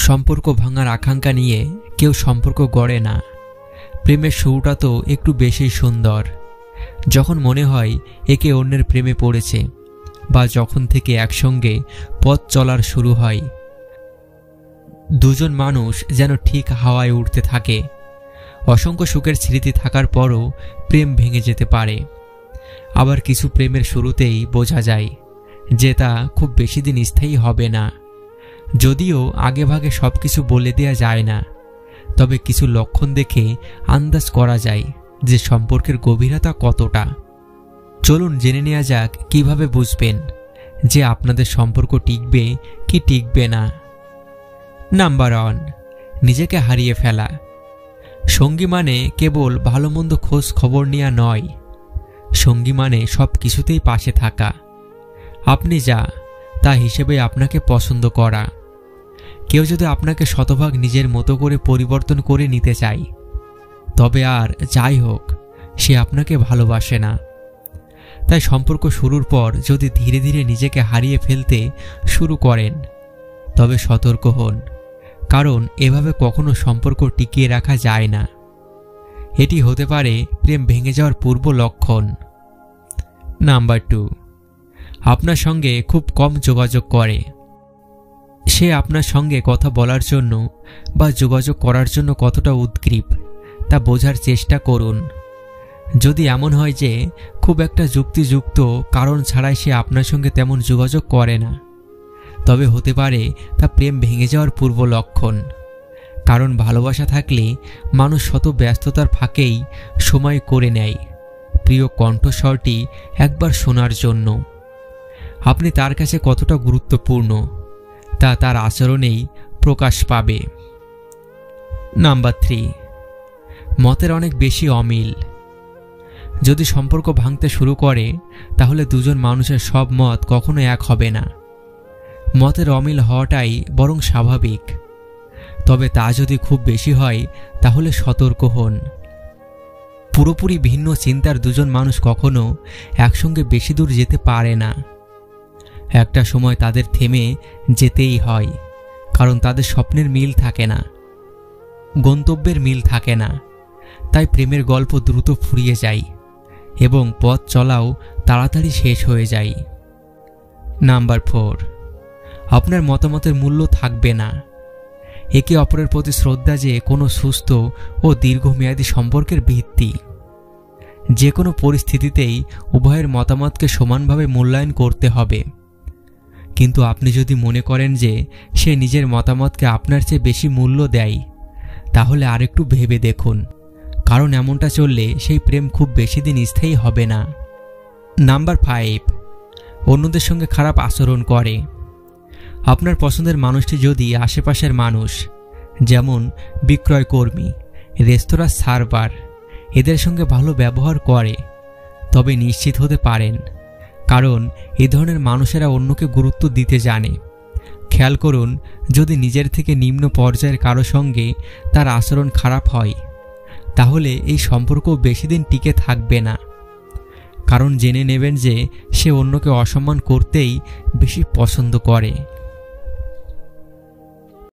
সম্পর্ক ভাঙার আকাঙ্ক্ষা নিয়ে কেউ সম্পর্ক গড়ে না। প্রেমের শুরুটা তো একটু বেশি সুন্দর, যখন মনে হয় একে অন্যের প্রেমে পড়েছে, বা যখন থেকে একসঙ্গে পথ চলার শুরু হয়। দুজন মানুষ যেন ঠিক হাওয়ায় উঠতে থাকে। অসংখ্য সুখের স্মৃতি থাকার পরও প্রেম ভেঙে যেতে পারে। আবার কিছু প্রেমের শুরুতেই বোঝা যায় যে তা খুব বেশি দিন স্থায়ী হবে না। যদিও আগেভাগে সবকিছু বলে দেয়া যায় না, তবে কিছু লক্ষণ দেখে আন্দাজ করা যায় যে সম্পর্কের গভীরতা কতটা। চলুন জেনে নেওয়া যাক কিভাবে বুঝবেন যে আপনাদের সম্পর্ক টিকবে কি টিকবে না। নাম্বার 1, নিজেকে হারিয়ে ফেলা। সঙ্গী মানে কেবল ভালো মন্দ খোঁজ খবর নেওয়া নয়, সঙ্গী মানে সব কিছুতেই পাশে থাকা। আপনি যা তা হিসেবে আপনাকে পছন্দ করা। কেউ যদি আপনাকে শতভাগ নিজের মতো করে পরিবর্তন করে নিতে চায়, তবে আর যাই হোক সে আপনাকে ভালোবাসে না। তাই সম্পর্ক শুরুর পর যদি ধীরে ধীরে নিজেকে হারিয়ে ফেলতে শুরু করেন, তবে সতর্ক হন, কারণ এভাবে কখনো সম্পর্ক টিকিয়ে রাখা যায় না। এটি হতে পারে প্রেম ভেঙে যাওয়ার পূর্ব লক্ষণ। নাম্বার 2, আপনার সঙ্গে খুব কম যোগাযোগ করে। সে আপনার সঙ্গে কথা বলার জন্য বা যোগাযোগ করার জন্য কতটা উদগ্রীব তা বোঝার চেষ্টা করুন। যদি এমন হয় যে খুব একটা যুক্তিযুক্ত কারণ ছাড়াই সে আপনার সঙ্গে তেমন যোগাযোগ করে না, তবে হতে পারে তা প্রেম ভেঙে যাওয়ার পূর্ব লক্ষণ। কারণ ভালোবাসা থাকলে মানুষ শত ব্যস্ততার ফাঁকেই সময় করে নেয় প্রিয় কণ্ঠস্বরটি একবার শোনার জন্য। আপনি তার কাছে কতটা গুরুত্বপূর্ণ তা তার আচরণেই প্রকাশ পাবে। নাম্বার 3, মতের অনেক বেশি অমিল। যদি সম্পর্ক ভাঙতে শুরু করে, তাহলে দুজন মানুষের সব মত কখনো এক হবে না। মতের অমিল হওয়াটাই বরং স্বাভাবিক, তবে তা যদি খুব বেশি হয় তাহলে সতর্ক হন। পুরোপুরি ভিন্ন চিন্তার দুজন মানুষ কখনো একসঙ্গে বেশি দূর যেতে পারে না। একটা সময় তাদের থেমে যেতেই হয়, কারণ তাদের স্বপ্নের মিল থাকে না, গন্তব্যের মিল থাকে না। তাই প্রেমের গল্প দ্রুত ফুরিয়ে যায় এবং পথ চলাও তাড়াতাড়ি শেষ হয়ে যায়। নাম্বার 4, আপনার মতামতের মূল্য থাকবে না। একে অপরের প্রতি শ্রদ্ধা যে কোনো সুস্থ ও দীর্ঘমেয়াদী সম্পর্কের ভিত্তি। যে কোনো পরিস্থিতিতেই উভয়ের মতামতকে সমানভাবে মূল্যায়ন করতে হবে। কিন্তু আপনি যদি মনে করেন যে সে নিজের মতামতকে আপনার চেয়ে বেশি মূল্য দেয়, তাহলে আরেকটু ভেবে দেখুন, কারণ এমনটা চললে সেই প্রেম খুব বেশি দিন স্থায়ী হবে না। নাম্বার 5, অন্যদের সঙ্গে খারাপ আচরণ করে। আপনার পছন্দের মানুষটি যদি আশেপাশের মানুষ, যেমন বিক্রয় কর্মী, রেস্তোরাঁ সার্ভার, এদের সঙ্গে ভালো ব্যবহার করে, তবে নিশ্চিত হতে পারেন, কারণ এই ধরনের মানুষেরা অন্যকে গুরুত্ব দিতে জানে। খেয়াল করুন, যদি নিজের থেকে নিম্ন পর্যায়ের কারো সঙ্গে তার আচরণ খারাপ হয়, তাহলে এই সম্পর্ক বেশি দিন টিকে থাকবে না। কারণ জেনে নেবেন যে সে অন্যকে অসম্মান করতেই বেশি পছন্দ করে